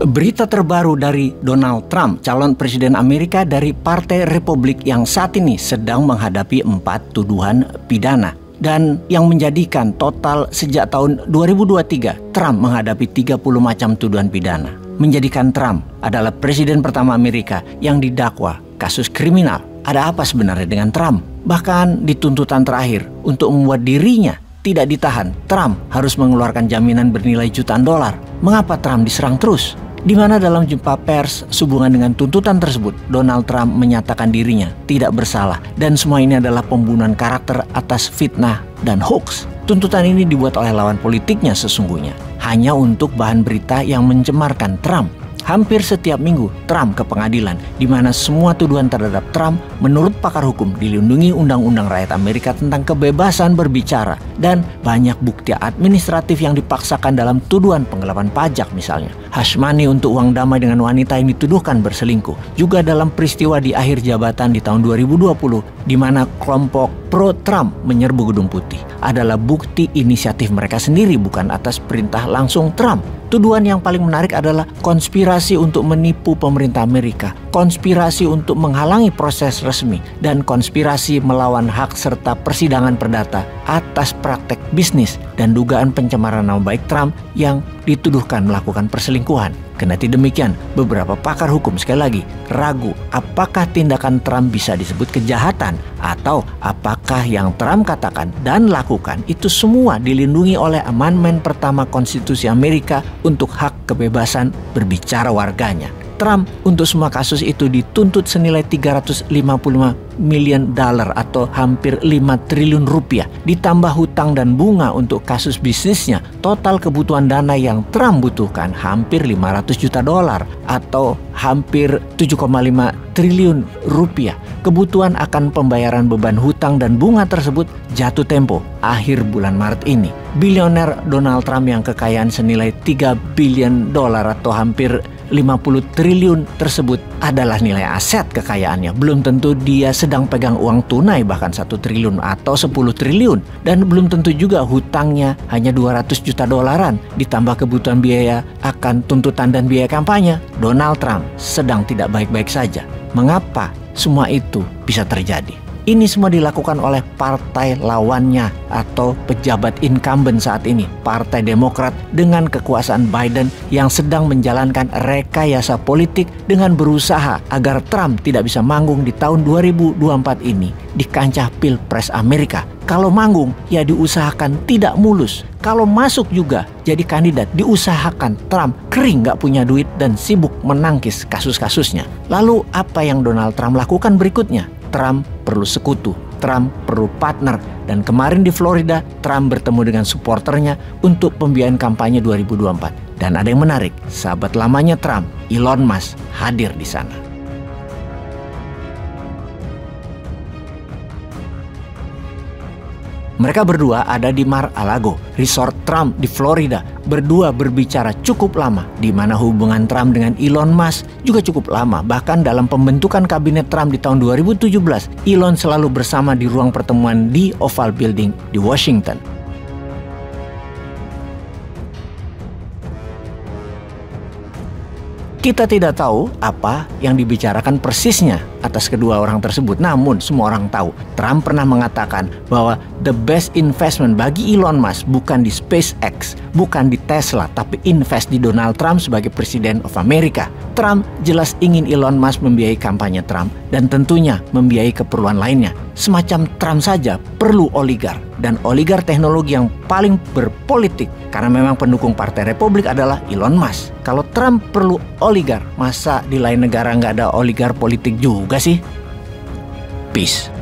Berita terbaru dari Donald Trump, calon presiden Amerika dari Partai Republik yang saat ini sedang menghadapi 4 tuduhan pidana. Dan yang menjadikan total sejak tahun 2023, Trump menghadapi 30 macam tuduhan pidana. Menjadikan Trump adalah presiden pertama Amerika yang didakwa kasus kriminal. Ada apa sebenarnya dengan Trump? Bahkan di tuntutan terakhir untuk membuat dirinya tidak ditahan, Trump harus mengeluarkan jaminan bernilai jutaan dolar. Mengapa Trump diserang terus? Di mana dalam jumpa pers sehubungan dengan tuntutan tersebut, Donald Trump menyatakan dirinya tidak bersalah dan semua ini adalah pembunuhan karakter atas fitnah dan hoax. Tuntutan ini dibuat oleh lawan politiknya sesungguhnya, hanya untuk bahan berita yang mencemarkan Trump. Hampir setiap minggu Trump ke pengadilan, di mana semua tuduhan terhadap Trump menurut pakar hukum dilindungi Undang-Undang Rakyat Amerika tentang kebebasan berbicara, dan banyak bukti administratif yang dipaksakan dalam tuduhan penggelapan pajak misalnya. Hush money untuk uang damai dengan wanita yang dituduhkan berselingkuh. Juga dalam peristiwa di akhir jabatan di tahun 2020, di mana kelompok pro-Trump menyerbu Gedung Putih, adalah bukti inisiatif mereka sendiri, bukan atas perintah langsung Trump. Tuduhan yang paling menarik adalah konspirasi untuk menipu pemerintah Amerika, konspirasi untuk menghalangi proses resmi, dan konspirasi melawan hak serta persidangan perdata atas praktek bisnis dan dugaan pencemaran nama baik Trump yang dituduhkan melakukan perselingkuhan. Kendati demikian, beberapa pakar hukum sekali lagi ragu apakah tindakan Trump bisa disebut kejahatan atau apakah yang Trump katakan dan lakukan itu semua dilindungi oleh amandemen pertama Konstitusi Amerika untuk hak kebebasan berbicara warganya. Trump untuk semua kasus itu dituntut senilai 355 miliar dolar atau hampir 5 triliun rupiah. Ditambah hutang dan bunga untuk kasus bisnisnya, total kebutuhan dana yang Trump butuhkan hampir 500 juta dolar atau hampir 7,5 triliun rupiah. Kebutuhan akan pembayaran beban hutang dan bunga tersebut jatuh tempo akhir bulan Maret ini. Bilioner Donald Trump yang kekayaan senilai 3 billion dolar atau hampir 50 triliun tersebut adalah nilai aset kekayaannya. Belum tentu dia sedang pegang uang tunai bahkan 1 triliun atau 10 triliun. Dan belum tentu juga hutangnya hanya 200 juta dolaran. Ditambah kebutuhan biaya akan tuntutan dan biaya kampanye. Donald Trump sedang tidak baik-baik saja. Mengapa semua itu bisa terjadi? Ini semua dilakukan oleh partai lawannya atau pejabat incumbent saat ini, Partai Demokrat, dengan kekuasaan Biden yang sedang menjalankan rekayasa politik dengan berusaha agar Trump tidak bisa manggung di tahun 2024 ini di kancah Pilpres Amerika. Kalau manggung, ya diusahakan tidak mulus. Kalau masuk juga jadi kandidat, diusahakan Trump kering gak punya duit dan sibuk menangkis kasus-kasusnya. Lalu apa yang Donald Trump lakukan berikutnya? Trump perlu sekutu, Trump perlu partner, dan kemarin di Florida, Trump bertemu dengan supporternya untuk pembiayaan kampanye 2024. Dan ada yang menarik, sahabat lamanya Trump, Elon Musk, hadir di sana. Mereka berdua ada di Mar-a-Lago, resort Trump di Florida. Berdua berbicara cukup lama, di mana hubungan Trump dengan Elon Musk juga cukup lama. Bahkan dalam pembentukan kabinet Trump di tahun 2017, Elon selalu bersama di ruang pertemuan di Oval Building di Washington. Kita tidak tahu apa yang dibicarakan persisnya atas kedua orang tersebut. Namun semua orang tahu Trump pernah mengatakan bahwa the best investment bagi Elon Musk bukan di SpaceX, bukan di Tesla, tapi invest di Donald Trump sebagai Presiden of America. Trump jelas ingin Elon Musk membiayai kampanye Trump dan tentunya membiayai keperluan lainnya. Semacam Trump saja perlu oligar, dan oligar teknologi yang paling berpolitik karena memang pendukung Partai Republik adalah Elon Musk. Kalau Trump perlu oligar, masa di lain negara nggak ada oligar politik juga sih? Peace.